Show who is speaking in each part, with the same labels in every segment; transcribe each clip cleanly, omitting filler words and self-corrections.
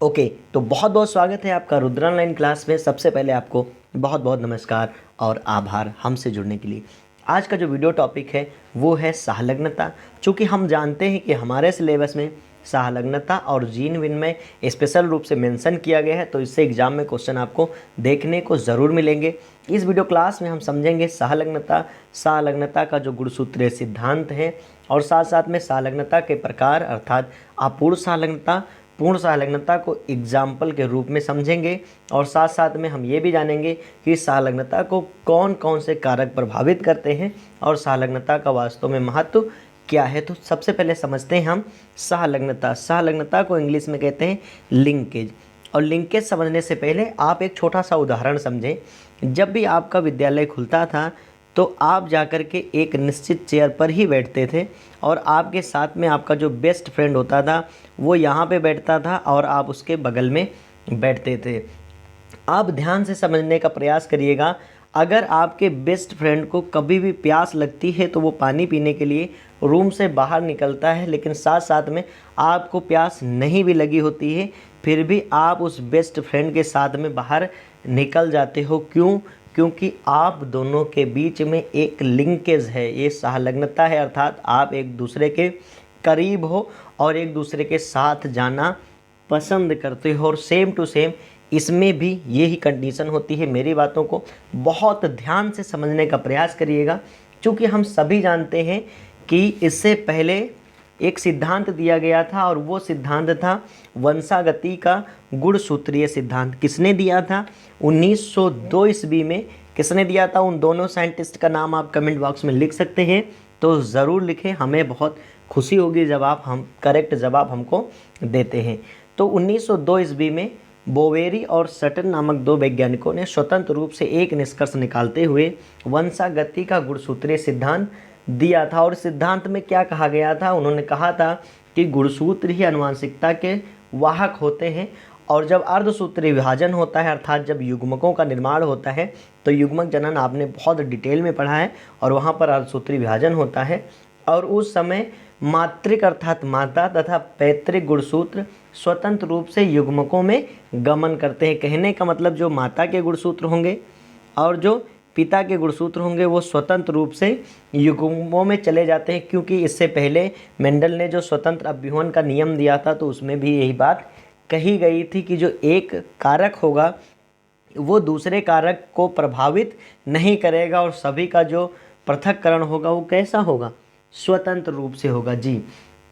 Speaker 1: Okay, तो बहुत बहुत स्वागत है आपका रुद्र ऑनलाइन क्लास में। सबसे पहले आपको बहुत बहुत नमस्कार और आभार हमसे जुड़ने के लिए। आज का जो वीडियो टॉपिक है वो है सहलग्नता। चूँकि हम जानते हैं कि हमारे सिलेबस में सहलग्नता और जीन विनिमय स्पेशल रूप से मेंशन किया गया है, तो इससे एग्जाम में क्वेश्चन आपको देखने को ज़रूर मिलेंगे। इस वीडियो क्लास में हम समझेंगे सहलग्नता का जो गुणसूत्रीय सिद्धांत है और साथ साथ में सहलग्नता के प्रकार अर्थात अपूर्ण सहलग्नता, पूर्ण सहलग्नता को एग्जाम्पल के रूप में समझेंगे और साथ साथ में हम ये भी जानेंगे कि सहलग्नता को कौन कौन से कारक प्रभावित करते हैं और सहलग्नता का वास्तव में महत्व क्या है। तो सबसे पहले समझते हैं हम सहलग्नता को इंग्लिश में कहते हैं लिंकेज। और लिंकेज समझने से पहले आप एक छोटा सा उदाहरण समझें। जब भी आपका विद्यालय खुलता था तो आप जाकर के एक निश्चित चेयर पर ही बैठते थे और आपके साथ में आपका जो बेस्ट फ्रेंड होता था वो यहाँ पे बैठता था और आप उसके बगल में बैठते थे। आप ध्यान से समझने का प्रयास करिएगा। अगर आपके बेस्ट फ्रेंड को कभी भी प्यास लगती है तो वो पानी पीने के लिए रूम से बाहर निकलता है, लेकिन साथ साथ में आपको प्यास नहीं भी लगी होती है, फिर भी आप उस बेस्ट फ्रेंड के साथ में बाहर निकल जाते हो। क्यों? क्योंकि आप दोनों के बीच में एक लिंकेज है, ये सहलग्नता है, अर्थात आप एक दूसरे के करीब हो और एक दूसरे के साथ जाना पसंद करते हो। और सेम टू सेम इसमें भी यही कंडीशन होती है। मेरी बातों को बहुत ध्यान से समझने का प्रयास करिएगा, क्योंकि हम सभी जानते हैं कि इससे पहले एक सिद्धांत दिया गया था और वो सिद्धांत था वंशागति का गुणसूत्रीय सिद्धांत। किसने दिया था? 1902 ईस्वी में। किसने दिया था? उन दोनों साइंटिस्ट का नाम आप कमेंट बॉक्स में लिख सकते हैं, तो ज़रूर लिखें। हमें बहुत खुशी होगी जब आप हम करेक्ट जवाब हमको देते हैं। तो 1902 ईस्वी में बोवेरी और सटन नामक दो वैज्ञानिकों ने स्वतंत्र रूप से एक निष्कर्ष निकालते हुए वंशागति का गुणसूत्रीय सिद्धांत दिया था। और सिद्धांत में क्या कहा गया था? उन्होंने कहा था कि गुणसूत्र ही आनुवंशिकता के वाहक होते हैं और जब अर्धसूत्रीय विभाजन होता है अर्थात जब युग्मकों का निर्माण होता है, तो युग्मक जनन आपने बहुत डिटेल में पढ़ा है और वहाँ पर अर्धसूत्रीय विभाजन होता है और उस समय मातृक अर्थात माता तथा पैतृक गुणसूत्र स्वतंत्र रूप से युग्मकों में गमन करते हैं। कहने का मतलब जो माता के गुणसूत्र होंगे और जो पिता के गुणसूत्र होंगे वो स्वतंत्र रूप से युग्मों में चले जाते हैं। क्योंकि इससे पहले मेंडल ने जो स्वतंत्र अभ्यूहन का नियम दिया था तो उसमें भी यही बात कही गई थी कि जो एक कारक होगा वो दूसरे कारक को प्रभावित नहीं करेगा और सभी का जो पृथक्करण होगा वो कैसा होगा? स्वतंत्र रूप से होगा। जी,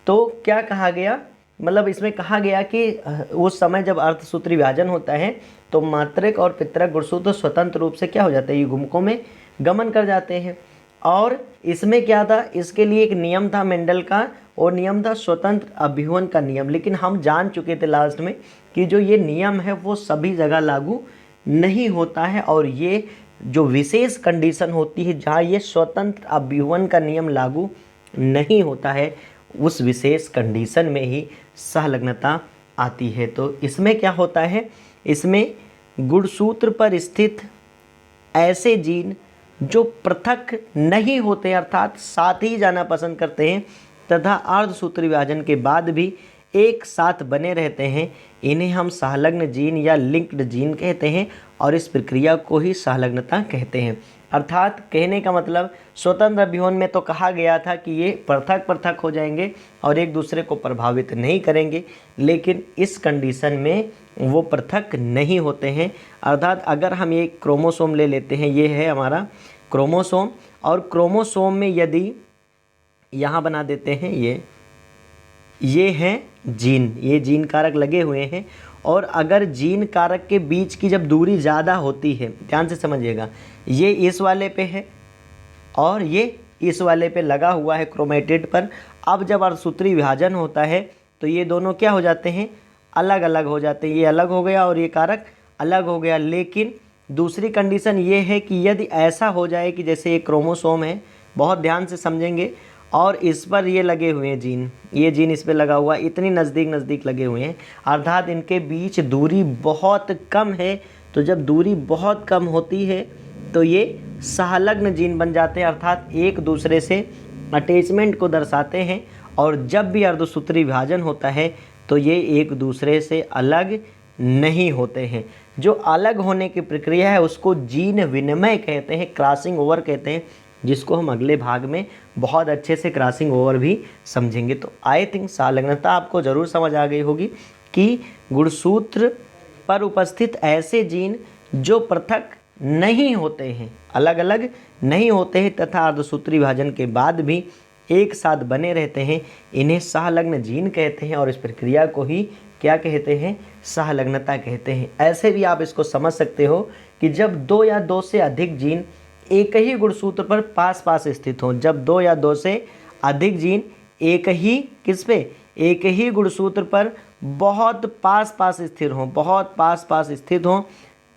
Speaker 1: तो क्या कहा गया? मतलब इसमें कहा गया कि उस समय जब अर्धसूत्री विभाजन होता है तो मातृक और पितृक गुणसूत्र स्वतंत्र रूप से क्या हो जाते हैं? युग्मकों में गमन कर जाते हैं। और इसमें क्या था? इसके लिए एक नियम था मेंडल का, और नियम था स्वतंत्र अभ्यूहन का नियम। लेकिन हम जान चुके थे लास्ट में कि जो ये नियम है वो सभी जगह लागू नहीं होता है और ये जो विशेष कंडीशन होती है जहाँ ये स्वतंत्र अभ्यूहन का नियम लागू नहीं होता है, उस विशेष कंडीशन में ही सहलग्नता आती है। तो इसमें क्या होता है? इसमें गुणसूत्र पर स्थित ऐसे जीन जो पृथक नहीं होते अर्थात साथ ही जाना पसंद करते हैं तथा अर्धसूत्री विभाजन के बाद भी एक साथ बने रहते हैं, इन्हें हम सहलग्न जीन या लिंक्ड जीन कहते हैं और इस प्रक्रिया को ही सहलग्नता कहते हैं। अर्थात कहने का मतलब स्वतंत्र अभ्यूहन में तो कहा गया था कि ये पृथक पृथक हो जाएंगे और एक दूसरे को प्रभावित नहीं करेंगे, लेकिन इस कंडीशन में वो पृथक नहीं होते हैं। अर्थात अगर हम ये क्रोमोसोम ले लेते हैं, ये है हमारा क्रोमोसोम और क्रोमोसोम में यदि यहाँ बना देते हैं ये हैं जीन, ये जीन कारक लगे हुए हैं और अगर जीन कारक के बीच की जब दूरी ज़्यादा होती है, ध्यान से समझिएगा, ये इस वाले पे है और ये इस वाले पे लगा हुआ है क्रोमेटिड पर। अब जब अर्धसूत्री विभाजन होता है तो ये दोनों क्या हो जाते हैं? अलग अलग हो जाते हैं। ये अलग हो गया और ये कारक अलग हो गया। लेकिन दूसरी कंडीशन ये है कि यदि ऐसा हो जाए कि जैसे ये क्रोमोसोम है, बहुत ध्यान से समझेंगे, और इस पर ये लगे हुए हैं जीन, ये जीन इस पर लगा हुआ, इतनी नज़दीक लगे हुए हैं, अर्थात इनके बीच दूरी बहुत कम है। तो जब दूरी बहुत कम होती है तो ये सहलग्न जीन बन जाते हैं, अर्थात एक दूसरे से अटैचमेंट को दर्शाते हैं। और जब भी अर्धसूत्री विभाजन होता है तो ये एक दूसरे से अलग नहीं होते हैं। जो अलग होने की प्रक्रिया है उसको जीन विनिमय कहते हैं, क्रॉसिंग ओवर कहते हैं, जिसको हम अगले भाग में बहुत अच्छे से क्रॉसिंग ओवर भी समझेंगे। तो आई थिंक संलग्नता आपको ज़रूर समझ आ गई होगी कि गुणसूत्र पर उपस्थित ऐसे जीन जो पृथक नहीं होते हैं, अलग अलग नहीं होते हैं तथा अर्धसूत्री विभाजन के बाद भी एक साथ बने रहते हैं, इन्हें सहलग्न जीन कहते हैं और इस प्रक्रिया को ही क्या कहते हैं, सहलग्नता कहते हैं। ऐसे भी आप इसको समझ सकते हो कि जब दो या दो से अधिक जीन एक ही गुणसूत्र पर पास पास स्थित हों, जब दो या दो से अधिक जीन एक ही किस पे, एक ही गुणसूत्र पर बहुत पास पास स्थिर हों, बहुत पास पास स्थित हों,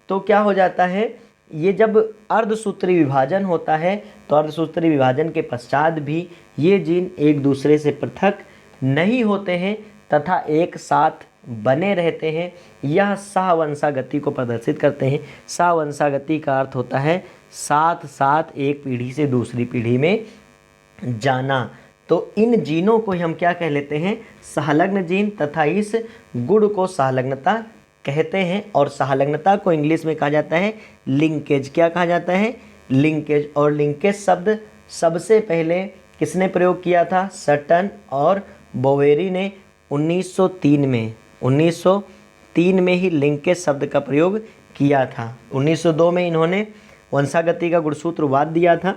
Speaker 1: तो क्या हो जाता है, ये जब अर्धसूत्री विभाजन होता है तो अर्धसूत्री विभाजन के पश्चात भी ये जीन एक दूसरे से पृथक नहीं होते हैं तथा एक साथ बने रहते हैं। यह सहवंशागति को प्रदर्शित करते हैं। सहवंशागति का अर्थ होता है साथ साथ एक पीढ़ी से दूसरी पीढ़ी में जाना। तो इन जीनों को हम क्या कह लेते हैं, सहलग्न जीन, तथा इस गुण को सहलग्नता कहते हैं। और सहलग्नता को इंग्लिश में कहा जाता है लिंकेज। क्या कहा जाता है, लिंकेज। और लिंकेज शब्द सबसे पहले किसने प्रयोग किया था, सटन और बोवेरी ने 1903 में, 1903 में ही लिंकेज शब्द का प्रयोग किया था। 1902 में इन्होंने वंशागति का गुणसूत्र वाद दिया था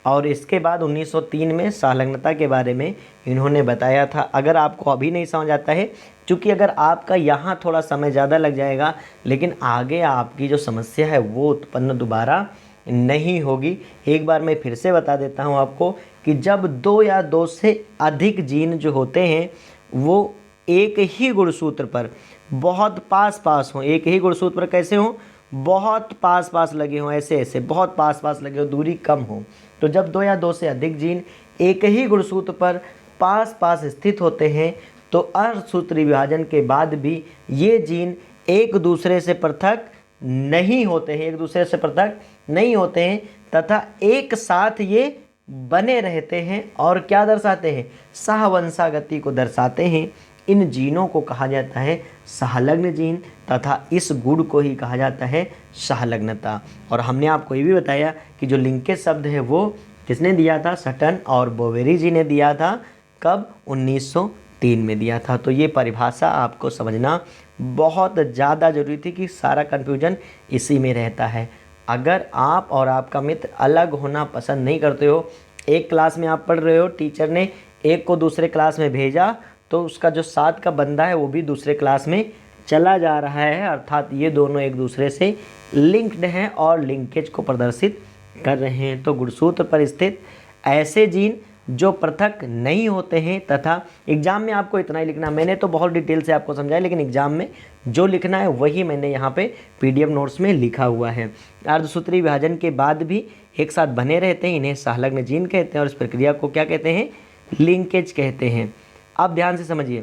Speaker 1: और इसके बाद 1903 में सहलग्नता के बारे में इन्होंने बताया था। अगर आपको अभी नहीं समझ आता है, क्योंकि अगर आपका यहाँ थोड़ा समय ज़्यादा लग जाएगा लेकिन आगे आपकी जो समस्या है वो उत्पन्न दोबारा नहीं होगी। एक बार मैं फिर से बता देता हूँ आपको कि जब दो या दो से अधिक जीन जो होते हैं वो एक ही गुणसूत्र पर बहुत पास पास हों, एक ही गुणसूत्र पर कैसे हों, बहुत पास पास लगे हों, ऐसे ऐसे बहुत पास पास लगे हों, दूरी कम हो। तो जब दो या दो से अधिक जीन एक ही गुणसूत्र पर पास पास स्थित होते हैं तो अर्धसूत्री विभाजन के बाद भी ये जीन एक दूसरे से पृथक नहीं होते हैं, एक दूसरे से पृथक नहीं होते हैं तथा एक साथ ये बने रहते हैं। और क्या दर्शाते हैं, सहवंशागति को दर्शाते हैं। इन जीनों को कहा जाता है सहलग्न जीन तथा इस गुण को ही कहा जाता है सहलग्नता। और हमने आपको ये भी बताया कि जो लिंकेज शब्द है वो किसने दिया था, सटन और बोवेरी जी ने दिया था। कब, 1903 में दिया था। तो ये परिभाषा आपको समझना बहुत ज़्यादा ज़रूरी थी कि सारा कन्फ्यूजन इसी में रहता है। अगर आप और आपका मित्र अलग होना पसंद नहीं करते हो, एक क्लास में आप पढ़ रहे हो, टीचर ने एक को दूसरे क्लास में भेजा तो उसका जो साथ का बंदा है वो भी दूसरे क्लास में चला जा रहा है, अर्थात ये दोनों एक दूसरे से लिंक्ड हैं और लिंकेज को प्रदर्शित कर रहे हैं। तो गुणसूत्र पर स्थित ऐसे जीन जो पृथक नहीं होते हैं तथा एग्जाम में आपको इतना ही लिखना, मैंने तो बहुत डिटेल से आपको समझाया लेकिन एग्जाम में जो लिखना है वही मैंने यहाँ पे PDF नोट्स में लिखा हुआ है। अर्धसूत्री विभाजन के बाद भी एक साथ बने रहते हैं, इन्हें सहलग्न जीन कहते हैं और इस प्रक्रिया को क्या कहते हैं, लिंकेज कहते हैं। अब ध्यान से समझिए,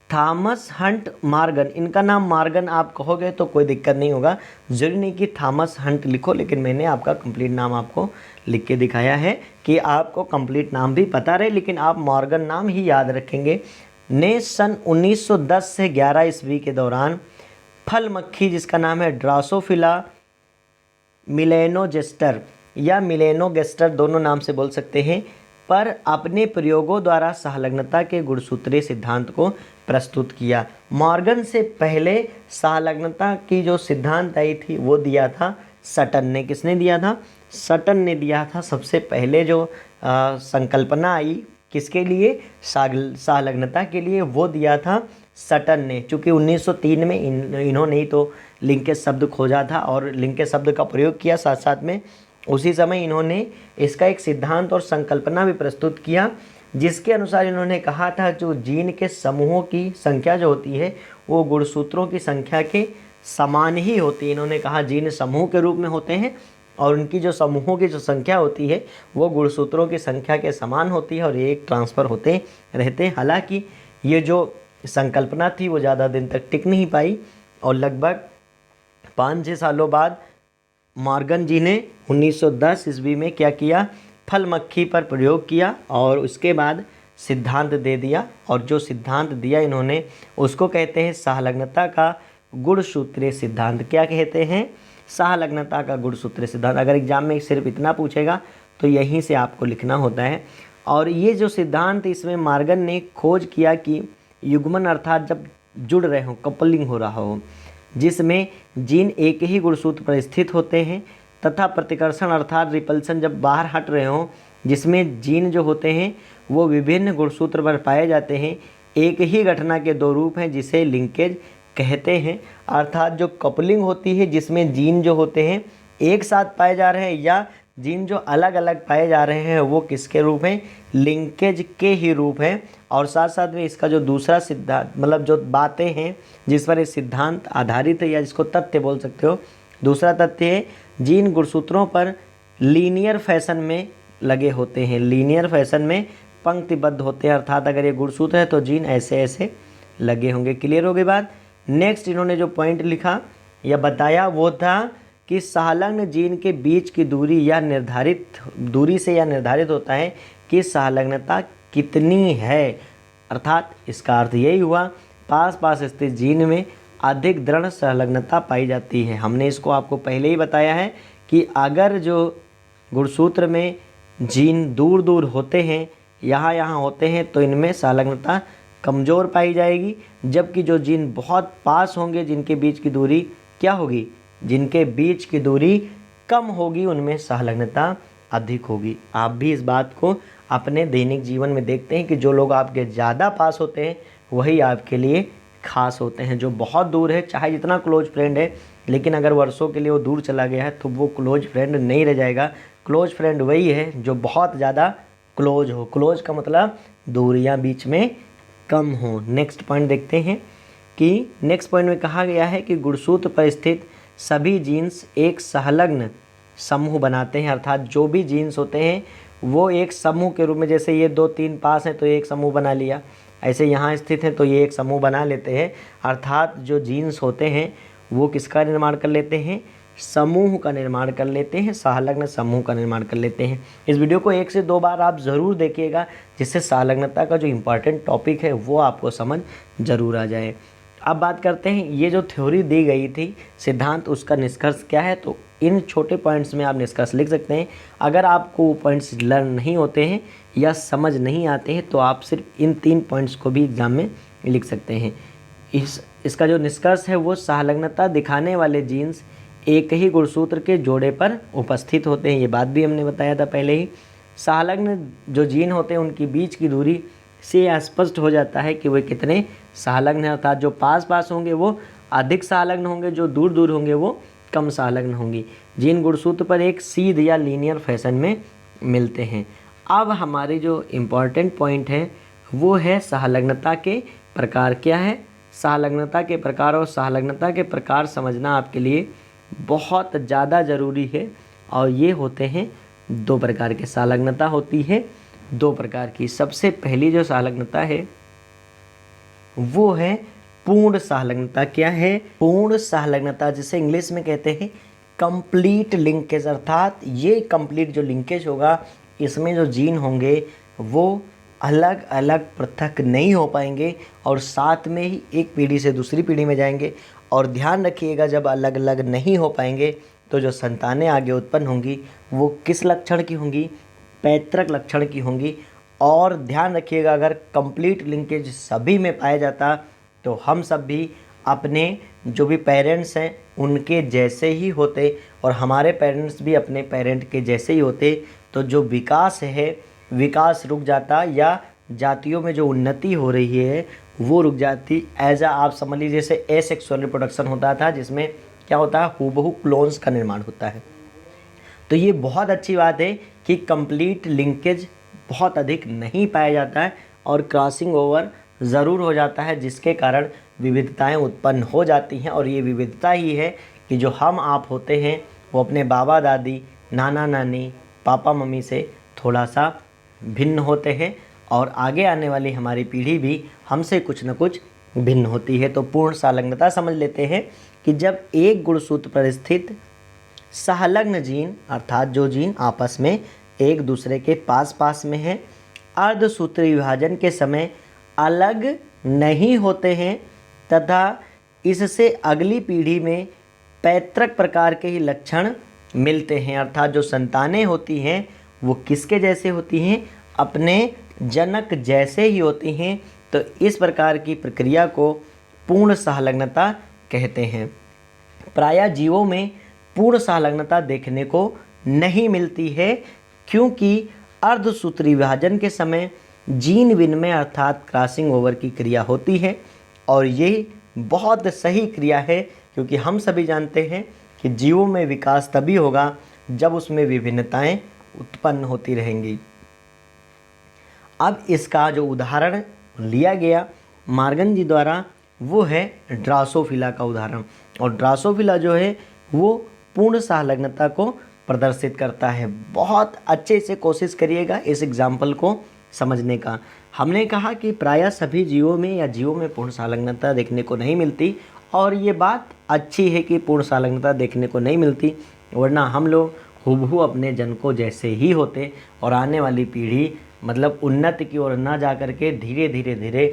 Speaker 1: थॉमस हंट मॉर्गन, इनका नाम मॉर्गन आप कहोगे तो कोई दिक्कत नहीं होगा, जरूरी नहीं कि थॉमस हंट लिखो, लेकिन मैंने आपका कंप्लीट नाम आपको लिख के दिखाया है कि आपको कंप्लीट नाम भी पता रहे लेकिन आप मॉर्गन नाम ही याद रखेंगे। ने सन 1910 से 11 ईस्वी के दौरान फल मक्खी जिसका नाम है ड्रासोफिला मिलेनोजेस्टर या मिलेनोगेस्टर, दोनों नाम से बोल सकते हैं, पर अपने प्रयोगों द्वारा सहलग्नता के गुणसूत्रीय सिद्धांत को प्रस्तुत किया। मॉर्गन से पहले सहलग्नता की जो सिद्धांत आई थी वो दिया था सटन ने। किसने दिया था, सटन ने दिया था। सबसे पहले जो संकल्पना आई किसके लिए, सहलग्नता के लिए, वो दिया था सटन ने। चूँकि 1903 में इन्होंने ही तो लिंकेज शब्द खोजा था और लिंकेज शब्द का प्रयोग किया, साथ साथ में उसी समय इन्होंने इसका एक सिद्धांत और संकल्पना भी प्रस्तुत किया, जिसके अनुसार इन्होंने कहा था जो जीन के समूहों की संख्या जो होती है वो गुणसूत्रों की संख्या के समान ही होती है। इन्होंने कहा जीन समूह के रूप में होते हैं और उनकी जो समूहों की जो संख्या होती है वो गुणसूत्रों की संख्या के समान होती है और एक ट्रांसफ़र होते रहते हैं। हालांकि ये जो संकल्पना थी वो ज़्यादा दिन तक टिक नहीं पाई और लगभग 5-6 सालों बाद मॉर्गन जी ने 1910 ईस्वी में क्या किया, फल मक्खी पर प्रयोग किया और उसके बाद सिद्धांत दे दिया, और जो सिद्धांत दिया इन्होंने उसको कहते हैं सहलग्नता का गुणसूत्रीय सिद्धांत। क्या कहते हैं? सहलग्नता का गुणसूत्रीय सिद्धांत। अगर एग्जाम में सिर्फ इतना पूछेगा तो यहीं से आपको लिखना होता है। और ये जो सिद्धांत, इसमें मॉर्गन ने खोज किया कि युग्मन अर्थात जब जुड़ रहे हो, कपलिंग हो रहा हो, जिसमें जीन एक ही गुणसूत्र पर स्थित होते हैं, तथा प्रतिकर्षण अर्थात रिपल्सन जब बाहर हट रहे हों, जिसमें जीन जो होते हैं वो विभिन्न गुणसूत्र पर पाए जाते हैं। एक ही घटना के दो रूप हैं जिसे लिंकेज कहते हैं। अर्थात जो कपलिंग होती है जिसमें जीन जो होते हैं एक साथ पाए जा रहे हैं या जीन जो अलग अलग पाए जा रहे हैं वो किसके रूप हैं? लिंकेज के ही रूप हैं। और साथ साथ में इसका जो दूसरा सिद्धांत, मतलब जो बातें हैं जिस पर ये सिद्धांत आधारित है या जिसको तथ्य बोल सकते हो, दूसरा तथ्य है जीन गुणसूत्रों पर लीनियर फैशन में लगे होते हैं, लीनियर फैशन में पंक्तिबद्ध होते हैं। अर्थात अगर ये गुणसूत्र है तो जीन ऐसे ऐसे लगे होंगे। क्लियर हो गई बात? नेक्स्ट इन्होंने जो पॉइंट लिखा या बताया वो था कि सहलग्न जीन के बीच की दूरी या निर्धारित दूरी से यह निर्धारित होता है कि सहलग्नता कितनी है। अर्थात इसका अर्थ यही हुआ पास पास स्थित जीन में अधिक दृढ़ संलग्नता पाई जाती है। हमने इसको आपको पहले ही बताया है कि अगर जो गुणसूत्र में जीन दूर दूर होते हैं, यहाँ यहाँ होते हैं, तो इनमें संलग्नता कमज़ोर पाई जाएगी, जबकि जो जीन बहुत पास होंगे, जिनके बीच की दूरी क्या होगी? जिनके बीच की दूरी कम होगी, उनमें संलग्नता अधिक होगी। आप भी इस बात को अपने दैनिक जीवन में देखते हैं कि जो लोग आपके ज़्यादा पास होते हैं वही आपके लिए खास होते हैं। जो बहुत दूर है, चाहे जितना क्लोज फ्रेंड है, लेकिन अगर वर्षों के लिए वो दूर चला गया है तो वो क्लोज फ्रेंड नहीं रह जाएगा। क्लोज फ्रेंड वही है जो बहुत ज़्यादा क्लोज हो। क्लोज का मतलब दूरियां बीच में कम हो। नेक्स्ट पॉइंट देखते हैं कि नेक्स्ट पॉइंट में कहा गया है कि गुणसूत्र पर स्थित सभी जीन्स एक संलग्न समूह बनाते हैं। अर्थात जो भी जीन्स होते हैं वो एक समूह के रूप में, जैसे ये 2-3 पास हैं तो एक समूह बना लिया, ऐसे यहाँ स्थित हैं तो ये एक समूह बना लेते हैं। अर्थात जो जीन्स होते हैं वो किसका निर्माण कर लेते हैं? समूह का निर्माण कर लेते हैं, संलग्न समूह का निर्माण कर लेते हैं। इस वीडियो को 1 से 2 बार आप ज़रूर देखिएगा, जिससे संलग्नता का जो इम्पॉर्टेंट टॉपिक है वो आपको समझ ज़रूर आ जाए। अब बात करते हैं, ये जो थ्योरी दी गई थी सिद्धांत, उसका निष्कर्ष क्या है? तो इन छोटे पॉइंट्स में आप निष्कर्ष लिख सकते हैं। अगर आपको पॉइंट्स लर्न नहीं होते हैं या समझ नहीं आते हैं तो आप सिर्फ इन 3 पॉइंट्स को भी एग्जाम में लिख सकते हैं। इसका जो निष्कर्ष है वो संलग्नता दिखाने वाले जीन्स एक ही गुणसूत्र के जोड़े पर उपस्थित होते हैं। ये बात भी हमने बताया था पहले ही। संलग्न जो जीन होते हैं उनकी बीच की दूरी से स्पष्ट हो जाता है कि वे कितने संलग्न हैं। अर्थात जो पास पास होंगे वो अधिक संलग्न होंगे, जो दूर दूर होंगे वो कम संलग्न होंगी। जीन गुणसूत्र पर एक सीध या लीनियर फैशन में मिलते हैं। अब हमारे जो इम्पॉर्टेंट पॉइंट है वो है संलग्नता के प्रकार। क्या है? संलग्नता के प्रकार। और संलग्नता के प्रकार समझना आपके लिए बहुत ज़्यादा ज़रूरी है। और ये होते हैं 2 प्रकार के। संलग्नता होती है 2 प्रकार की। सबसे पहली जो संलग्नता है वो है पूर्ण संलग्नता। क्या है? पूर्ण संलग्नता, जिसे इंग्लिश में कहते हैं कंप्लीट लिंकेज। अर्थात ये कंप्लीट जो लिंकेज होगा, इसमें जो जीन होंगे वो अलग अलग पृथक नहीं हो पाएंगे और साथ में ही एक पीढ़ी से दूसरी पीढ़ी में जाएंगे। और ध्यान रखिएगा, जब अलग अलग नहीं हो पाएंगे तो जो संतानें आगे उत्पन्न होंगी वो किस लक्षण की होंगी? पैतृक लक्षण की होंगी। और ध्यान रखिएगा, अगर कंप्लीट लिंकेज सभी में पाया जाता तो हम सब भी अपने जो भी पेरेंट्स हैं उनके जैसे ही होते और हमारे पेरेंट्स भी अपने पेरेंट के जैसे ही होते। तो जो विकास है, विकास रुक जाता या जातियों में जो उन्नति हो रही है वो रुक जाती। आप समझ लीजिए जैसे एसेक्सुअल रिप्रोडक्शन होता था, जिसमें क्या होता है? हूबहू क्लोन्स का निर्माण होता है। तो ये बहुत अच्छी बात है कि कंप्लीट लिंकेज बहुत अधिक नहीं पाया जाता है और क्रॉसिंग ओवर ज़रूर हो जाता है, जिसके कारण विविधताएं उत्पन्न हो जाती हैं। और ये विविधता ही है कि जो हम आप होते हैं वो अपने बाबा दादी, नाना नानी, पापा मम्मी से थोड़ा सा भिन्न होते हैं और आगे आने वाली हमारी पीढ़ी भी हमसे कुछ न कुछ भिन्न होती है। तो पूर्ण संलग्नता समझ लेते हैं कि जब एक गुणसूत्र पर स्थित संलग्न जीन, अर्थात जो जीन आपस में एक दूसरे के पास पास में है, अर्धसूत्री विभाजन के समय अलग नहीं होते हैं तथा इससे अगली पीढ़ी में पैतृक प्रकार के ही लक्षण मिलते हैं। अर्थात जो संतानें होती हैं वो किसके जैसे होती हैं? अपने जनक जैसे ही होती हैं। तो इस प्रकार की प्रक्रिया को पूर्ण सहलग्नता कहते हैं। प्रायः जीवों में पूर्ण सहलग्नता देखने को नहीं मिलती है, क्योंकि अर्धसूत्री विभाजन के समय जीन विनिमय अर्थात क्रॉसिंग ओवर की क्रिया होती है, और ये बहुत सही क्रिया है, क्योंकि हम सभी जानते हैं कि जीवों में विकास तभी होगा जब उसमें विभिन्नताएं उत्पन्न होती रहेंगी। अब इसका जो उदाहरण लिया गया मॉर्गन जी द्वारा वो है ड्रासोफिला का उदाहरण, और ड्रासोफिला जो है वो पूर्ण सहलग्नता को प्रदर्शित करता है। बहुत अच्छे से कोशिश करिएगा इस एग्जाम्पल को समझने का। हमने कहा कि प्रायः सभी जीवों में या जीवों में पूर्ण सहलग्नता देखने को नहीं मिलती, और ये बात अच्छी है कि पूर्ण सहलग्नता देखने को नहीं मिलती, वरना हम लोग हूबहू अपने जनकों जैसे ही होते और आने वाली पीढ़ी मतलब उन्नति की ओर ना जा कर के धीरे धीरे धीरे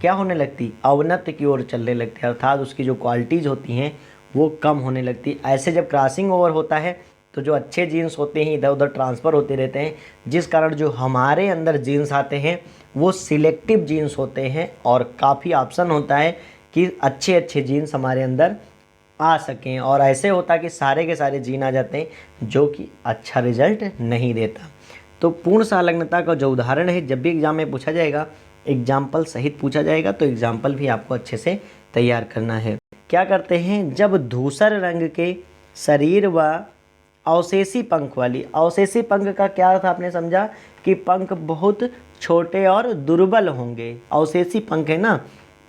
Speaker 1: क्या होने लगती? अवनति की ओर चलने लगती, अर्थात उसकी जो क्वालिटीज़ होती हैं वो कम होने लगती। ऐसे जब क्रॉसिंग ओवर होता है तो जो अच्छे जीन्स होते हैं इधर उधर ट्रांसफ़र होते रहते हैं, जिस कारण जो हमारे अंदर जीन्स आते हैं वो सिलेक्टिव जीन्स होते हैं, और काफ़ी ऑप्शन होता है कि अच्छे अच्छे जीन्स हमारे अंदर आ सकें, और ऐसे होता है कि सारे के सारे जीन आ जाते हैं जो कि अच्छा रिजल्ट नहीं देता। तो पूर्ण सहलग्नता का जो उदाहरण है, जब भी एग्जाम में पूछा जाएगा, एग्जाम्पल सहित पूछा जाएगा, तो एग्जाम्पल भी आपको अच्छे से तैयार करना है। क्या करते हैं? जब धूसर रंग के शरीर व अवशेषी पंख वाली, अवशेषी पंख का क्या अर्थ आपने समझा कि पंख बहुत छोटे और दुर्बल होंगे, अवशेषी पंख है ना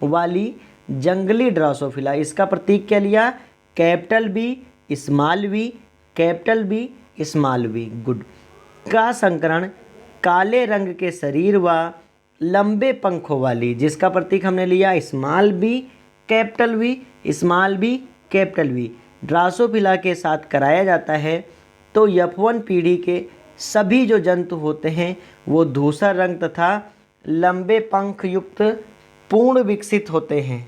Speaker 1: वाली जंगली ड्रासोफिला, इसका प्रतीक क्या लिया? Capital B small V, capital B small V, good, का संकरण काले रंग के शरीर व लंबे पंखों वाली, जिसका प्रतीक हमने लिया small B capital V, small B capital V, Drosophila के साथ कराया जाता है। तो F1 पीढ़ी के सभी जो जंतु होते हैं वो धूसर रंग तथा लंबे पंख युक्त पूर्ण विकसित होते हैं।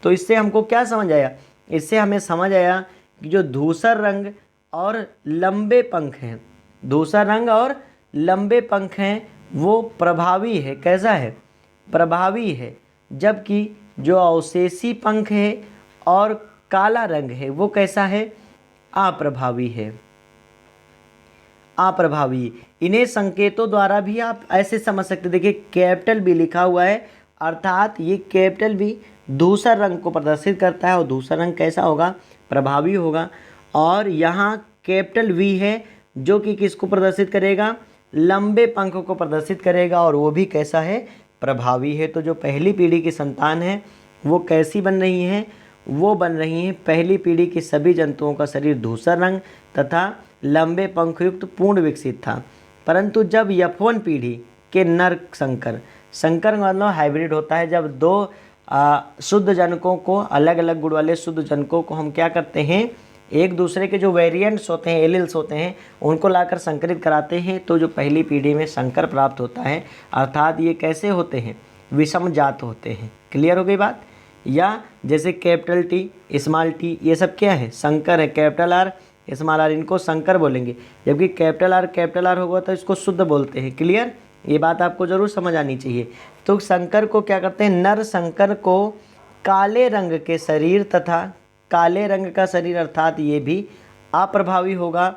Speaker 1: तो इससे हमको क्या समझ आया? इससे हमें समझ आया कि जो धूसर रंग और लंबे पंख हैं, धूसर रंग और लंबे पंख हैं वो प्रभावी है। कैसा है? प्रभावी है। जबकि जो अवशेषी पंख है और काला रंग है वो कैसा है? अप्रभावी है, अप्रभावी। इन्हें संकेतों द्वारा भी आप ऐसे समझ सकते। देखिए कैपिटल बी लिखा हुआ है, अर्थात ये कैपिटल बी धूसर रंग को प्रदर्शित करता है, और धूसर रंग कैसा होगा? प्रभावी होगा। और यहाँ कैपिटल वी है जो कि किसको प्रदर्शित करेगा? लंबे पंख को प्रदर्शित करेगा, और वो भी कैसा है? प्रभावी है। तो जो पहली पीढ़ी की संतान है वो कैसी बन रही है? वो बन रही है पहली पीढ़ी के सभी जंतुओं का शरीर धूसर रंग तथा लंबे पंखयुक्त पूर्ण विकसित था। परंतु जब F1 पीढ़ी के नर संकर, संकर मतलब हाइब्रिड होता है, जब दो शुद्ध जनकों को, अलग अलग गुण वाले शुद्ध जनकों को हम क्या करते हैं? एक दूसरे के जो वेरिएंट्स होते हैं, एलिल्स होते हैं, उनको लाकर संकरित कराते हैं, तो जो पहली पीढ़ी में संकर प्राप्त होता है, अर्थात ये कैसे होते हैं? विषम जात होते हैं। क्लियर हो गई बात? या जैसे कैपिटल टी स्मॉल टी ये सब क्या है? संकर है। कैपिटल आर स्मॉल आर इनको संकर बोलेंगे, जबकि कैपिटल आर होगा तो इसको शुद्ध बोलते हैं। क्लियर? ये बात आपको ज़रूर समझ आनी चाहिए। तो संकर को क्या करते हैं? नर संकर को काले रंग के शरीर तथा काले रंग का शरीर, अर्थात ये भी अप्रभावी होगा,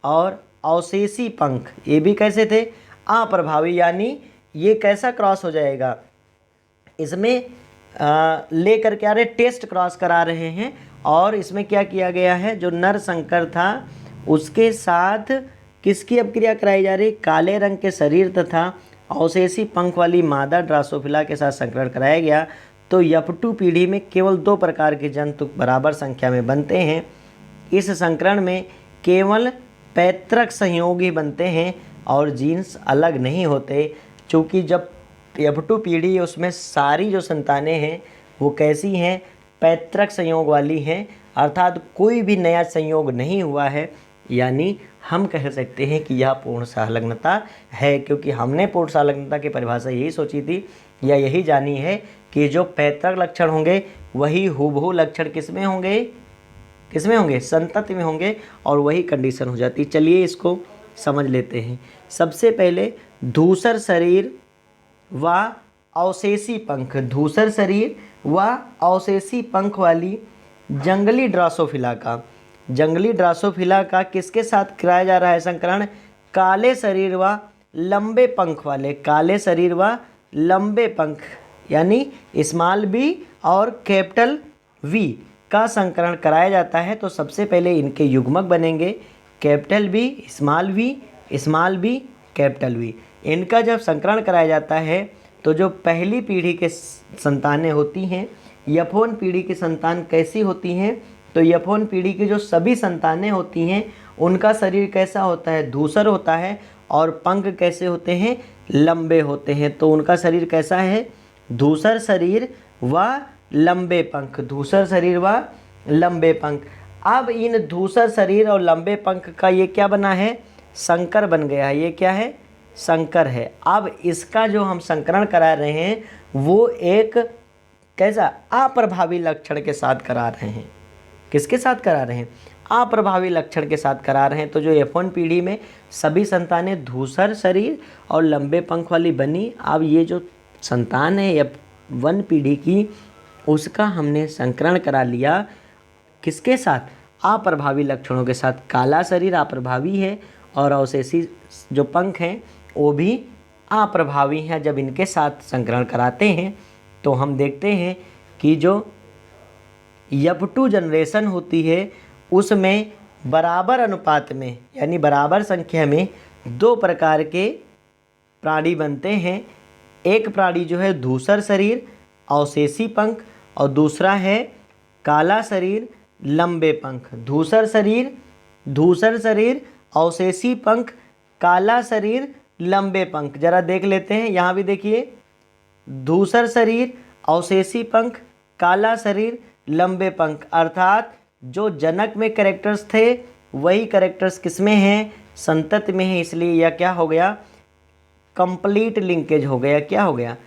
Speaker 1: और अवशेषी पंख ये भी कैसे थे? अप्रभावी। यानी ये कैसा क्रॉस हो जाएगा? इसमें लेकर के आ रहे टेस्ट क्रॉस करा रहे हैं, और इसमें क्या किया गया है? जो नर संकर था उसके साथ किसकी अब क्रिया कराई जा रही? काले रंग के शरीर तथा अवशेषी पंख वाली मादा ड्रासोफिला के साथ संकरण कराया गया। तो F2 पीढ़ी में केवल 2 प्रकार के जंतु बराबर संख्या में बनते हैं। इस संकरण में केवल पैतृक संयोग ही बनते हैं और जीन्स अलग नहीं होते, क्योंकि जब F2 पीढ़ी है उसमें सारी जो संतानें हैं वो कैसी हैं? पैतृक संयोग वाली हैं, अर्थात कोई भी नया संयोग नहीं हुआ है, यानी हम कह सकते हैं कि यह पूर्ण संलग्नता है, क्योंकि हमने पूर्ण संलग्नता की परिभाषा यही सोची थी या यही जानी है कि जो पैतृक लक्षण होंगे वही हुबहू लक्षण किसमें होंगे, संतति में होंगे, और वही कंडीशन हो जाती। चलिए इसको समझ लेते हैं। सबसे पहले धूसर शरीर व अवशेषी पंख, धूसर शरीर व अवशेषी पंख वाली जंगली ड्रासोफिला का किसके साथ कराया जा रहा है संकरण? काले शरीर व लंबे पंख वाले, काले शरीर व लंबे पंख यानी स्मॉल बी और कैपिटल वी का संकरण कराया जाता है। तो सबसे पहले इनके युग्मक बनेंगे capital B small B capital V. इनका जब संकरण कराया जाता है तो जो पहली पीढ़ी के संतानें होती हैं, F1 पीढ़ी की संतान कैसी होती हैं? तो F1 पीढ़ी की जो सभी संतानें होती हैं उनका शरीर कैसा होता है? धूसर होता है, और पंख कैसे होते हैं? लंबे होते हैं। तो उनका शरीर कैसा है? धूसर शरीर व लंबे पंख, धूसर शरीर व लंबे पंख। अब इन धूसर शरीर और लंबे पंख का ये क्या बना है? संकर बन गया है। ये क्या है? संकर है। अब इसका जो हम संकरण करा रहे हैं वो एक कैसा अप्रभावी लक्षण के साथ करा रहे हैं। किसके साथ करा रहे हैं? अप्रभावी लक्षण के साथ करा रहे हैं। तो जो F1 पीढ़ी में सभी संतानें धूसर शरीर और लंबे पंख वाली बनी, अब ये जो संतान है F1 पीढ़ी की, उसका हमने संकरण करा लिया किसके साथ? अप्रभावी लक्षणों के साथ। काला शरीर अप्रभावी है और अवशेषी जो पंख हैं वो भी अप्रभावी हैं। जब इनके साथ संकरण कराते हैं तो हम देखते हैं कि जो F2 जनरेशन होती है उसमें बराबर अनुपात में यानी बराबर संख्या में दो प्रकार के प्राणी बनते हैं। एक प्राणी जो है धूसर शरीर अवशेषी पंख, और दूसरा है काला शरीर लंबे पंख। धूसर शरीर अवशेषी पंख, काला शरीर लंबे पंख। जरा देख लेते हैं, यहाँ भी देखिए, धूसर शरीर अवशेषी पंख, काला शरीर लंबे पंख। अर्थात जो जनक में कैरेक्टर्स थे वही कैरेक्टर्स किसमें हैं? संतति में है। इसलिए यह क्या हो गया? कंप्लीट लिंकेज हो गया। क्या हो गया?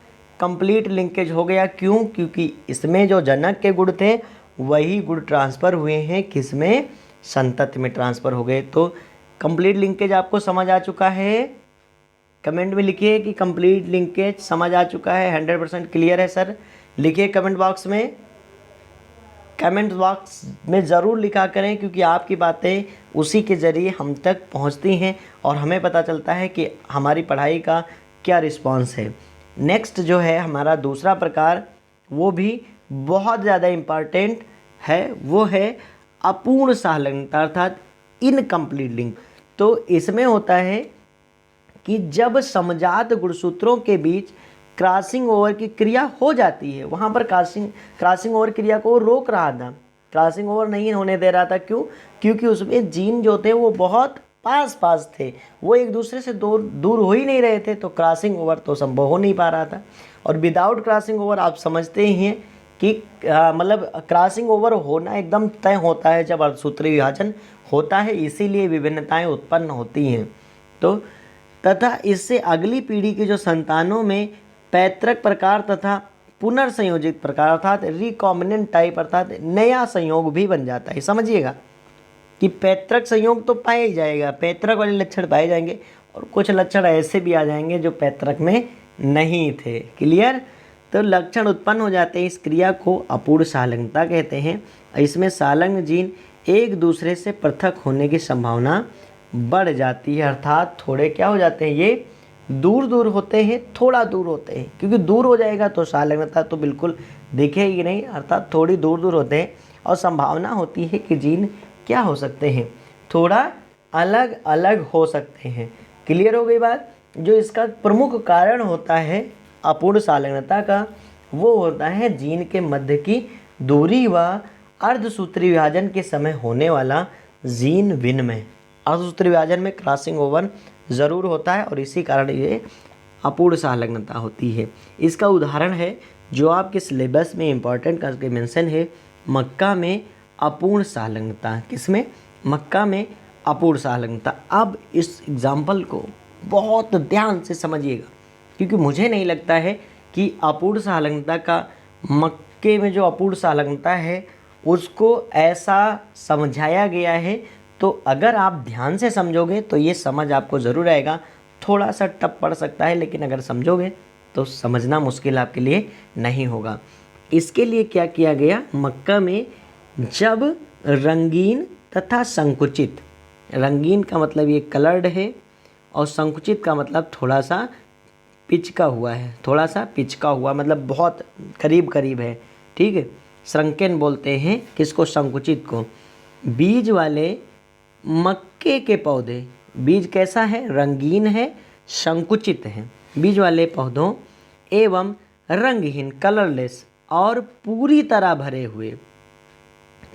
Speaker 1: कंप्लीट लिंकेज हो गया। क्यों? क्योंकि इसमें जो जनक के गुण थे वही गुण ट्रांसफ़र हुए हैं किसमें? संतति में ट्रांसफ़र हो गए। तो कंप्लीट लिंकेज आपको समझ आ चुका है? कमेंट में लिखिए कि कंप्लीट लिंकेज समझ आ चुका है, 100% क्लियर है सर। लिखिए कमेंट बॉक्स में ज़रूर लिखा करें, क्योंकि आपकी बातें उसी के ज़रिए हम तक पहुंचती हैं और हमें पता चलता है कि हमारी पढ़ाई का क्या रिस्पांस है। नेक्स्ट जो है हमारा दूसरा प्रकार, वो भी बहुत ज़्यादा इम्पॉर्टेंट है, वो है अपूर्ण संलग्नता अर्थात इनकम्प्लीट लिंक। तो इसमें होता है कि जब समजात गुणसूत्रों के बीच क्रॉसिंग ओवर की क्रिया हो जाती है, वहाँ पर क्रॉसिंग ओवर क्रिया को रोक रहा था, क्रॉसिंग ओवर नहीं होने दे रहा था। क्यों? क्योंकि उसमें जीन जो थे वो बहुत पास थे, वो एक दूसरे से दूर हो ही नहीं रहे थे, तो क्रॉसिंग ओवर तो संभव हो नहीं पा रहा था। और विदाउट क्रॉसिंग ओवर आप समझते ही हैं कि मतलब क्रॉसिंग ओवर होना एकदम तय होता है जब अर्धसूत्री विभाजन होता है, इसीलिए विभिन्नताएं उत्पन्न होती हैं। तो तथा इससे अगली पीढ़ी की जो संतानों में पैतृक प्रकार तथा पुनर्संयोजित प्रकार अर्थात रिकॉम्बिनेंट टाइप अर्थात नया संयोग भी बन जाता है। समझिएगा कि पैतृक संयोग तो पाया ही जाएगा, पैतृक वाले लक्षण पाए जाएंगे, और कुछ लक्षण ऐसे भी आ जाएंगे जो पैतृक में नहीं थे। क्लियर? तो लक्षण उत्पन्न हो जाते हैं। इस क्रिया को अपूर्ण संलग्नता कहते हैं। इसमें संलग्न जीन एक दूसरे से पृथक होने की संभावना बढ़ जाती है, अर्थात थोड़े क्या हो जाते हैं, ये दूर होते हैं, थोड़ा दूर होते हैं। क्योंकि दूर हो जाएगा तो संलग्नता तो बिल्कुल दिखेगी नहीं, अर्थात थोड़ी दूर होते हैं, और संभावना होती है कि जीन क्या हो सकते हैं, थोड़ा अलग अलग हो सकते हैं। क्लियर हो गई बात? जो इसका प्रमुख कारण होता है अपूर्ण संलग्नता का, वो होता है जीन के मध्य की दूरी व अर्धसूत्री विभाजन के समय होने वाला जीन विनिमय। अर्धसूत्री विभाजन में क्रॉसिंग ओवर ज़रूर होता है और इसी कारण ये अपूर्ण संलग्नता होती है। इसका उदाहरण है जो आपके सिलेबस में इम्पॉर्टेंट करके मेंशन है, मक्का में अपूर्ण संलग्नता। किसमें? मक्का में अपूर्ण संलग्नता। अब इस एग्जाम्पल को बहुत ध्यान से समझिएगा, क्योंकि मुझे नहीं लगता है कि अपूर्ण संलग्नता का मक्के में जो अपूर्ण संलग्नता है उसको ऐसा समझाया गया है। तो अगर आप ध्यान से समझोगे तो ये समझ आपको ज़रूर आएगा। थोड़ा सा टफ पड़ सकता है, लेकिन अगर समझोगे तो समझना मुश्किल आपके लिए नहीं होगा। इसके लिए क्या किया गया, मक्का में जब रंगीन तथा संकुचित, रंगीन का मतलब ये कलर्ड है और संकुचित का मतलब थोड़ा सा पिचका हुआ है, थोड़ा सा पिचका हुआ मतलब बहुत करीब करीब है, ठीक है। श्रंकेन बोलते हैं किसको, संकुचित को। बीज वाले मक्के के पौधे, बीज कैसा है, रंगीन है, संकुचित है, बीज वाले पौधों एवं रंगहीन कलरलेस और पूरी तरह भरे हुए,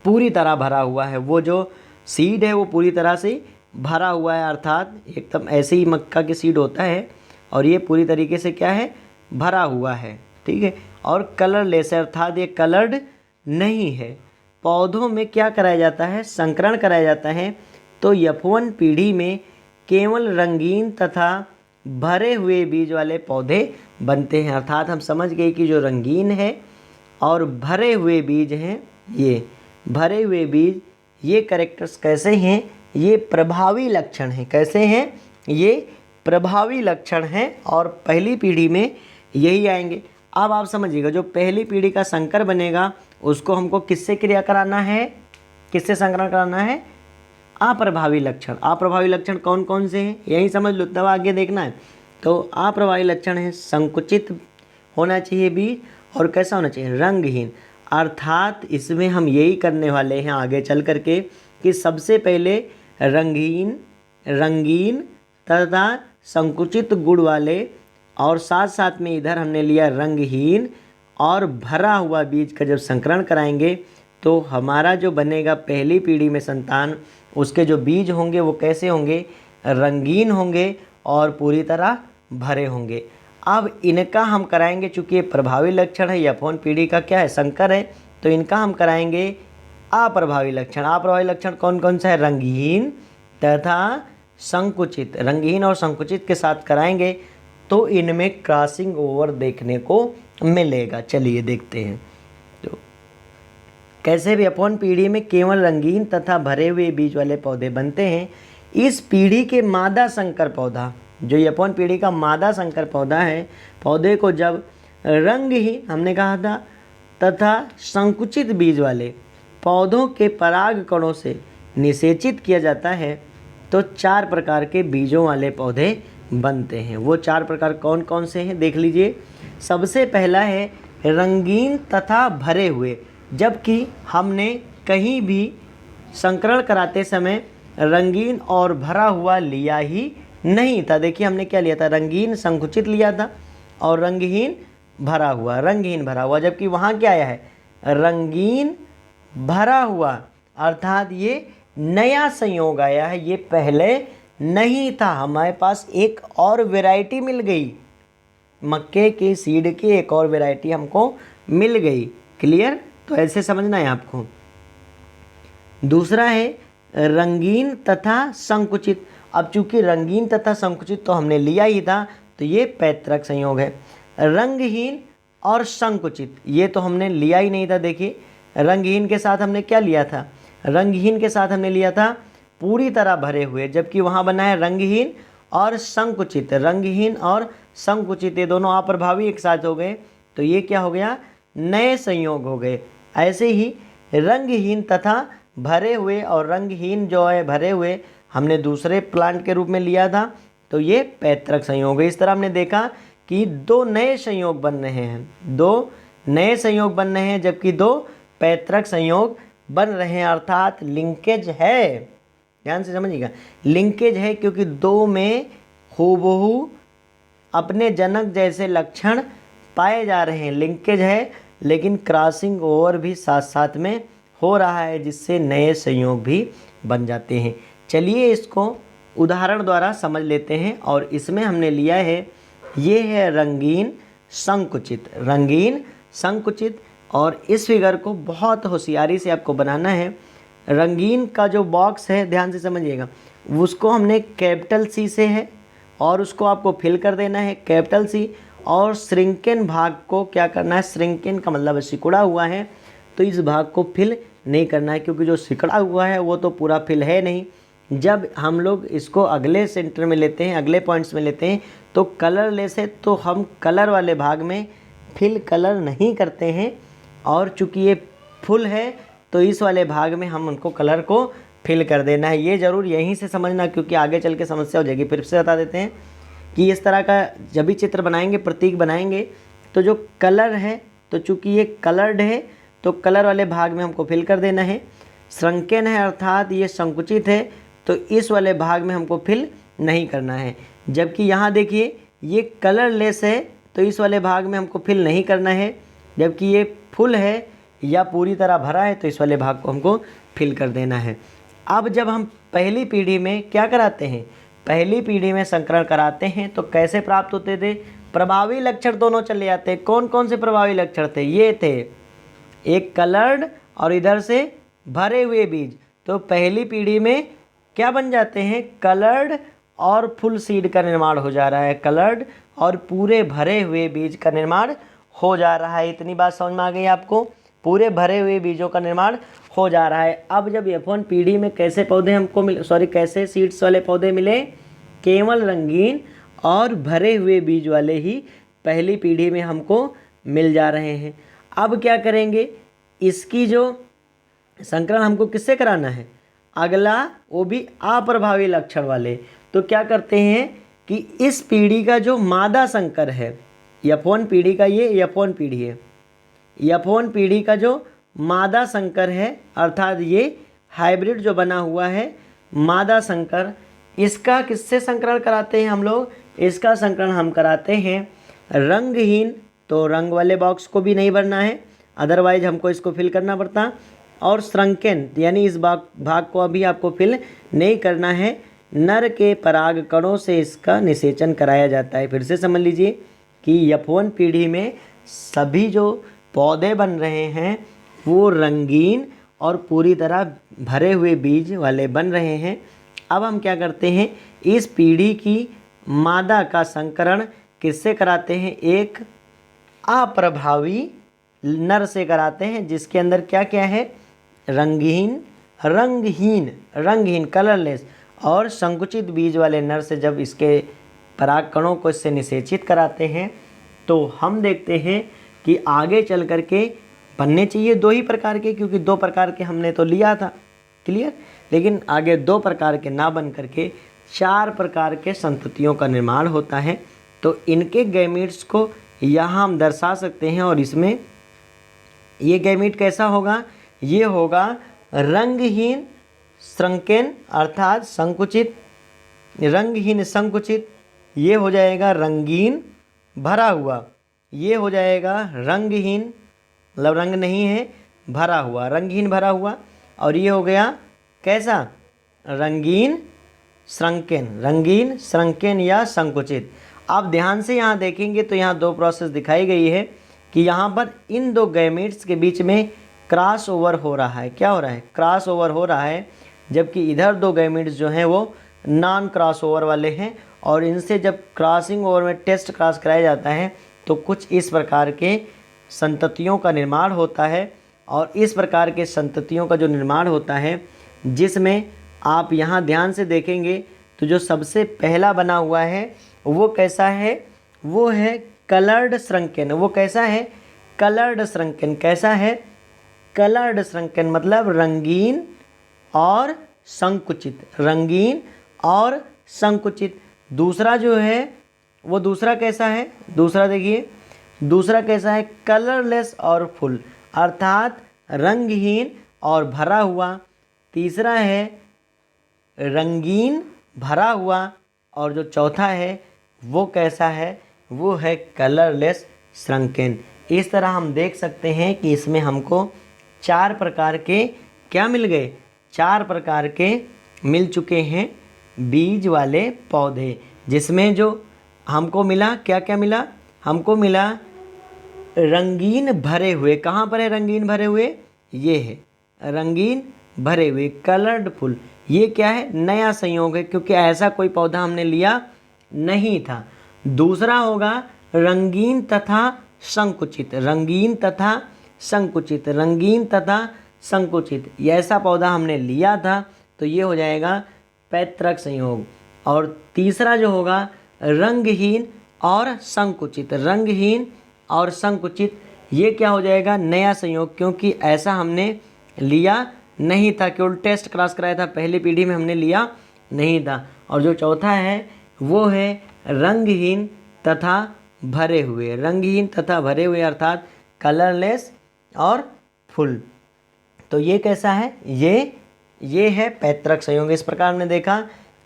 Speaker 1: पूरी तरह भरा हुआ है, वो जो सीड है वो पूरी तरह से भरा हुआ है, अर्थात एकदम ऐसे ही मक्का के सीड होता है और ये पूरी तरीके से क्या है, भरा हुआ है, ठीक है। और कलरलेस है, अर्थात ये कलर्ड नहीं है। पौधों में क्या कराया जाता है, संकरण कराया जाता है। तो F1 पीढ़ी में केवल रंगीन तथा भरे हुए बीज वाले पौधे बनते हैं। अर्थात हम समझ गए कि जो रंगीन है और भरे हुए बीज हैं, ये भरे हुए बीज, ये कैरेक्टर्स कैसे हैं, ये प्रभावी लक्षण हैं। कैसे हैं, ये प्रभावी लक्षण हैं और पहली पीढ़ी में यही आएंगे। अब आप समझिएगा, जो पहली पीढ़ी का संकर बनेगा उसको हमको किससे क्रिया कराना है, किससे संकरण कराना है, अप्रभावी लक्षण। अप्रभावी लक्षण कौन कौन से हैं यही समझ लो, तब आगे देखना है। तो अप्रभावी लक्षण है, संकुचित होना चाहिए बीज और कैसा होना चाहिए, रंगहीन। अर्थात इसमें हम यही करने वाले हैं आगे चल करके कि सबसे पहले रंगीन तथा संकुचित गुण वाले, और साथ साथ में इधर हमने लिया रंगहीन और भरा हुआ बीज का जब संकरण कराएंगे तो हमारा जो बनेगा पहली पीढ़ी में संतान, उसके जो बीज होंगे वो कैसे होंगे, रंगीन होंगे और पूरी तरह भरे होंगे। अब इनका हम कराएंगे, चूँकि ये प्रभावी लक्षण है, F1 पीढ़ी का क्या है, संकर है, तो इनका हम कराएंगे अप्रभावी लक्षण। अप्रभावी लक्षण कौन कौन सा है, रंगहीन तथा संकुचित। रंगहीन और संकुचित के साथ कराएंगे तो इनमें क्रॉसिंग ओवर देखने को मिलेगा। चलिए देखते हैं। तो कैसे भी F1 पीढ़ी में केवल रंगीन तथा भरे हुए बीज वाले पौधे बनते हैं। इस पीढ़ी के मादा संकर पौधा, जो F1 पीढ़ी का मादा संकर पौधा है, पौधे को जब रंगहीन हमने कहा था तथा संकुचित बीज वाले पौधों के पराग कणों से निषेचित किया जाता है तो 4 प्रकार के बीजों वाले पौधे बनते हैं। वो 4 प्रकार कौन कौन से हैं देख लीजिए। सबसे पहला है रंगीन तथा भरे हुए, जबकि हमने कहीं भी संकरण कराते समय रंगीन और भरा हुआ लिया ही नहीं था। देखिए हमने क्या लिया था, रंगीन संकुचित लिया था और रंगहीन भरा हुआ, रंगहीन भरा हुआ, जबकि वहाँ क्या आया है, रंगीन भरा हुआ। अर्थात ये नया संयोग आया है, ये पहले नहीं था। हमारे पास एक और वैरायटी मिल गई, मक्के की सीड की एक और वैरायटी हमको मिल गई। क्लियर, तो ऐसे समझना है आपको। दूसरा है रंगीन तथा संकुचित। अब चूंकि रंगीन तथा संकुचित तो हमने लिया ही था, तो ये पैतृक संयोग है। रंगहीन और संकुचित ये तो हमने लिया ही नहीं था। देखिए रंगहीन के साथ हमने क्या लिया था, रंगहीन के साथ हमने लिया था पूरी तरह भरे हुए, जबकि वहाँ बना है रंगहीन और संकुचित। रंगहीन और संकुचित ये दोनों अप्रभावी एक साथ हो गए, तो ये क्या हो गया, नए संयोग हो गए। ऐसे ही रंगहीन तथा भरे हुए, और रंगहीन जो है भरे हुए हमने दूसरे प्लांट के रूप में लिया था, तो ये पैतृक संयोग है। इस तरह हमने देखा कि 2 नए संयोग बन रहे हैं, 2 नए संयोग बन रहे हैं, जबकि 2 पैतृक संयोग बन रहे हैं। अर्थात लिंकेज है, ध्यान से समझिएगा, लिंकेज है, क्योंकि 2 में हूबहू अपने जनक जैसे लक्षण पाए जा रहे हैं। लिंकेज है, लेकिन क्रॉसिंग ओवर भी साथ साथ में हो रहा है, जिससे नए संयोग भी बन जाते हैं। चलिए इसको उदाहरण द्वारा समझ लेते हैं। और इसमें हमने लिया है, ये है रंगीन संकुचित, रंगीन संकुचित। और इस फिगर को बहुत होशियारी से आपको बनाना है। रंगीन का जो बॉक्स है ध्यान से समझिएगा, उसको हमने कैपिटल सी से है और उसको आपको फिल कर देना है कैपिटल सी। और श्रिंकेन भाग को क्या करना है, श्रिंकेन का मतलब सिकुड़ा हुआ है, तो इस भाग को फिल नहीं करना है, क्योंकि जो सिकुड़ा हुआ है वो तो पूरा फिल है नहीं। जब हम लोग इसको अगले सेंटर में लेते हैं, अगले पॉइंट्स में लेते हैं, तो कलरलेस है, तो हम कलर वाले भाग में फिल कलर नहीं करते हैं। और चूँकि ये फुल है तो इस वाले भाग में हम उनको कलर को फिल कर देना है। ये ज़रूर यहीं से समझना, क्योंकि आगे चल के समस्या हो जाएगी। फिर से बता देते हैं कि इस तरह का जब भी चित्र बनाएंगे, प्रतीक बनाएंगे, तो जो कलर है, तो चूँकि ये कलर्ड है तो कलर वाले भाग में हमको फिल कर देना है। श्रंकेन है अर्थात ये संकुचित है, तो इस वाले भाग में हमको फिल नहीं करना है। जबकि यहाँ देखिए ये कलरलेस है, तो इस वाले भाग में हमको फिल नहीं करना है। जबकि ये फुल है या पूरी तरह भरा है, तो इस वाले भाग को हमको फिल कर देना है। अब जब हम पहली पीढ़ी में क्या कराते हैं, पहली पीढ़ी में संकरण कराते हैं, तो कैसे प्राप्त होते थे, प्रभावी लक्षण दोनों चले जाते हैं। कौन कौन से प्रभावी लक्षण थे, ये थे एक कलर्ड और इधर से भरे हुए बीज। तो पहली पीढ़ी में क्या बन जाते हैं, कलर्ड और फुल सीड का निर्माण हो जा रहा है, कलर्ड और पूरे भरे हुए बीज का निर्माण हो जा रहा है। इतनी बात समझ में आ गई आपको, पूरे भरे हुए बीजों का निर्माण हो जा रहा है। अब जब F1 पीढ़ी में कैसे पौधे हमको कैसे सीड्स वाले पौधे मिले, केवल रंगीन और भरे हुए बीज वाले ही पहली पीढ़ी में हमको मिल जा रहे हैं। अब क्या करेंगे, इसकी जो संकरण हमको किससे कराना है, अगला वो भी अप्रभावी लक्षण वाले। तो क्या करते हैं कि इस पीढ़ी का जो मादा संकर है, F1 पीढ़ी का, ये F1 पीढ़ी है, F1 पीढ़ी का जो मादा संकर है, अर्थात ये हाइब्रिड जो बना हुआ है मादा संकर, इसका किससे संकरण कराते हैं हम लोग, इसका संकरण हम कराते हैं रंगहीन। तो रंग वाले बॉक्स को भी नहीं भरना है, अदरवाइज हमको इसको फिल करना पड़ता। और श्रंकेन यानी इस भाग को अभी आपको फिल नहीं करना है, नर के पराग कणों से इसका निषेचन कराया जाता है। फिर से समझ लीजिए कि F1 पीढ़ी में सभी जो पौधे बन रहे हैं वो रंगीन और पूरी तरह भरे हुए बीज वाले बन रहे हैं। अब हम क्या करते हैं, इस पीढ़ी की मादा का संकरण किससे कराते हैं, एक अप्रभावी नर से कराते हैं, जिसके अंदर क्या क्या है, रंगहीन कलरलेस और संकुचित बीज वाले नर से जब इसके पराग कणों को इससे निषेचित कराते हैं, तो हम देखते हैं कि आगे चल करके बनने चाहिए दो ही प्रकार के, क्योंकि दो प्रकार के हमने तो लिया था, क्लियर। लेकिन आगे दो प्रकार के ना बन करके 4 प्रकार के संततियों का निर्माण होता है। तो इनके गैमीट्स को यहाँ हम दर्शा सकते हैं। और इसमें ये गैमीट कैसा होगा, ये होगा रंगहीन श्रंकेन अर्थात संकुचित, रंगहीन संकुचित, ये हो जाएगा रंगीन भरा हुआ, ये हो जाएगा रंगहीन मतलब रंग नहीं है, भरा हुआ, रंगहीन भरा हुआ। और ये हो गया कैसा, रंगीन श्रंकेन या संकुचित। आप ध्यान से यहाँ देखेंगे तो यहाँ 2 प्रोसेस दिखाई गई है कि यहाँ पर इन 2 गैमेट्स के बीच में क्रॉस ओवर हो रहा है। क्या हो रहा है, क्रॉस ओवर हो रहा है। जबकि इधर 2 गैमेट्स जो हैं वो नॉन क्रॉस ओवर वाले हैं। और इनसे जब क्रॉसिंग ओवर में टेस्ट क्रॉस कराया जाता है तो कुछ इस प्रकार के संततियों का निर्माण होता है। और इस प्रकार के संततियों का जो निर्माण होता है, जिसमें आप यहाँ ध्यान से देखेंगे तो जो सबसे पहला बना हुआ है वो कैसा है, वो है कलर्ड श्रंकेन। वो कैसा है, कलर्ड श्रंकेन। कैसा है, कलर्ड श्रंकेन मतलब रंगीन और संकुचित, रंगीन और संकुचित। दूसरा जो है वो दूसरा कैसा है, दूसरा देखिए, दूसरा कैसा है, कलरलेस और फुल अर्थात रंगहीन और भरा हुआ। तीसरा है रंगीन भरा हुआ। और जो चौथा है वो कैसा है, वो है कलरलेस श्रंकेन। इस तरह हम देख सकते हैं कि इसमें हमको 4 प्रकार के क्या मिल गए, 4 प्रकार के मिल चुके हैं बीज वाले पौधे। जिसमें जो हमको मिला, क्या क्या मिला, हमको मिला रंगीन भरे हुए। कहाँ पर है रंगीन भरे हुए, ये है रंगीन भरे हुए, कलर्ड फुल, ये क्या है, नया संयोग है क्योंकि ऐसा कोई पौधा हमने लिया नहीं था। दूसरा होगा रंगीन तथा संकुचित, रंगीन तथा संकुचित, रंगीन तथा संकुचित, ये ऐसा पौधा हमने लिया था, तो ये हो जाएगा पैतृक संयोग। और तीसरा जो होगा रंगहीन और संकुचित, रंगहीन और संकुचित, ये क्या हो जाएगा, नया संयोग, क्योंकि ऐसा हमने लिया नहीं था, केवल टेस्ट क्रॉस कराया था, पहली पीढ़ी में हमने लिया नहीं था। और जो चौथा है वो है रंगहीन तथा भरे हुए, रंगहीन तथा भरे हुए अर्थात कलरलेस और फुल। तो ये कैसा है, ये है पैतृक संयोग। इस प्रकार हमने देखा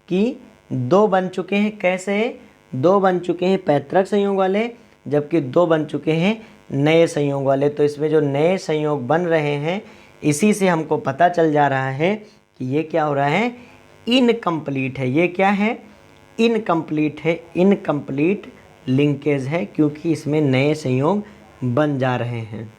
Speaker 1: कि दो बन चुके हैं, कैसे, दो बन चुके हैं पैतृक संयोग वाले, जबकि दो बन चुके हैं नए संयोग वाले। तो इसमें जो नए संयोग बन रहे हैं, इसी से हमको पता चल जा रहा है कि ये क्या हो रहा है, इनकम्प्लीट है। ये क्या है, इनकम्प्लीट है, इनकम्प्लीट लिंकेज है, क्योंकि इसमें नए संयोग बन जा रहे हैं।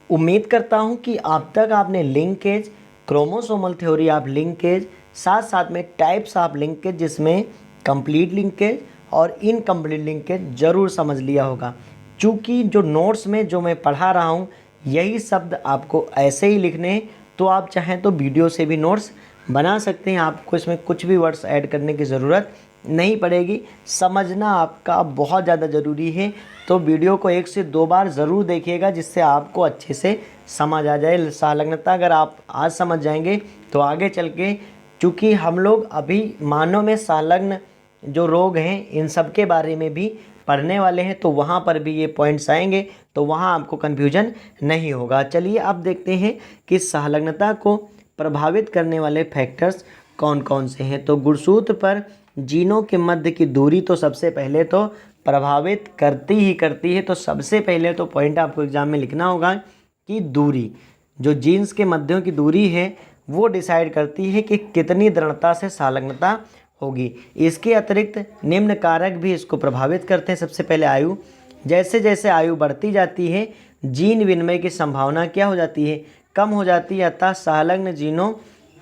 Speaker 1: उम्मीद करता हूँ कि अब तक आपने linkage, chromosomal theory of linkage, साथ साथ में टाइप्स ऑफ लिंकेज जिसमें कंप्लीट लिंकेज और इनकम्प्लीट लिंकेज ज़रूर समझ लिया होगा। चूँकि जो नोट्स में जो मैं पढ़ा रहा हूँ यही शब्द आपको ऐसे ही लिखने, तो आप चाहें तो वीडियो से भी नोट्स बना सकते हैं, आपको इसमें कुछ भी वर्ड्स ऐड करने की ज़रूरत नहीं पड़ेगी। समझना आपका बहुत ज़्यादा ज़रूरी है, तो वीडियो को 1 से 2 बार ज़रूर देखिएगा जिससे आपको अच्छे से समझ आ जाए। संलग्नता अगर आप आज समझ जाएंगे तो आगे चल के, चूँकि हम लोग अभी मानव में संलग्न जो रोग हैं इन सब के बारे में भी पढ़ने वाले हैं, तो वहाँ पर भी ये पॉइंट्स आएंगे, तो वहाँ आपको कन्फ्यूजन नहीं होगा। चलिए अब देखते हैं कि संलग्नता को प्रभावित करने वाले फैक्टर्स कौन कौन से हैं। तो गुणसूत्र पर जीनों के मध्य की दूरी तो सबसे पहले तो प्रभावित करती ही करती है। तो सबसे पहले तो पॉइंट आपको एग्जाम में लिखना होगा कि दूरी, जो जीन्स के मध्यों की दूरी है वो डिसाइड करती है कि कितनी दृढ़ता से संलग्नता होगी। इसके अतिरिक्त निम्न कारक भी इसको प्रभावित करते हैं। सबसे पहले आयु, जैसे जैसे आयु बढ़ती जाती है जीन विनिमय की संभावना क्या हो जाती है, कम हो जाती है, अतः संलग्न जीनों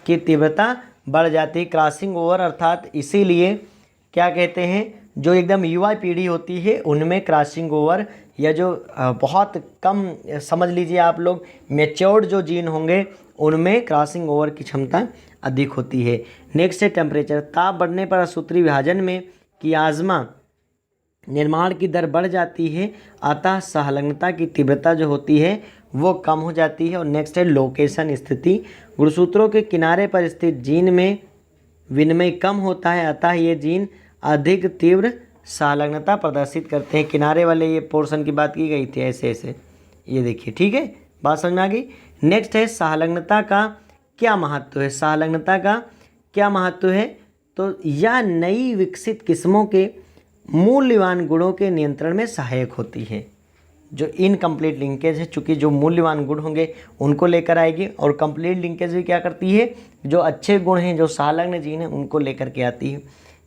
Speaker 1: की तीव्रता बढ़ जाती है, क्रॉसिंग ओवर। अर्थात इसीलिए क्या कहते हैं, जो एकदम युवा पीढ़ी होती है उनमें क्रॉसिंग ओवर, या जो बहुत कम, समझ लीजिए आप लोग मैच्योर्ड जो जीन होंगे उनमें क्रॉसिंग ओवर की क्षमता अधिक होती है। नेक्स्ट है टेम्परेचर, ताप बढ़ने पर असूत्री विभाजन में कियाज्मा निर्माण की दर बढ़ जाती है, अतः संलग्नता की तीव्रता जो होती है वो कम हो जाती है। और नेक्स्ट है लोकेशन, स्थिति, गुणसूत्रों के किनारे पर स्थित जीन में विनिमय कम होता है, अतः ये जीन अधिक तीव्र संलग्नता प्रदर्शित करते हैं। किनारे वाले ये पोर्शन की बात की गई थी, ऐसे ऐसे, ये देखिए, ठीक है, बात समझ में आ गई। नेक्स्ट है संलग्नता का क्या महत्व है, संलग्नता का क्या महत्व है, तो यह नई विकसित किस्मों के मूल्यवान गुणों के नियंत्रण में सहायक होती है। जो इनकम्प्लीट लिंकेज है, चूँकि जो मूल्यवान गुण होंगे उनको लेकर आएगी, और कंप्लीट लिंकेज भी क्या करती है, जो अच्छे गुण हैं, जो संलग्न जीन हैं उनको लेकर के आती है।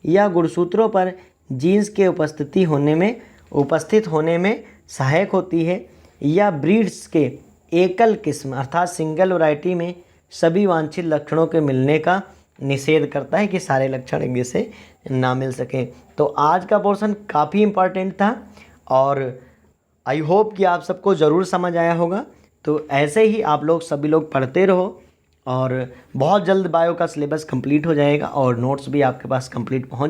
Speaker 1: यह गुणसूत्रों पर जीन्स के उपस्थित होने में सहायक होती है। या ब्रीड्स के एकल किस्म अर्थात सिंगल वैरायटी में सभी वांछित लक्षणों के मिलने का निषेध करता है, कि सारे लक्षण एक जैसे ना मिल सकें। तो आज का पोर्शन काफ़ी इम्पॉर्टेंट था और आई होप कि आप सबको ज़रूर समझ आया होगा। तो ऐसे ही आप लोग सभी लोग पढ़ते रहो, और बहुत जल्द बायो का सिलेबस कंप्लीट हो जाएगा और नोट्स भी आपके पास कंप्लीट पहुंच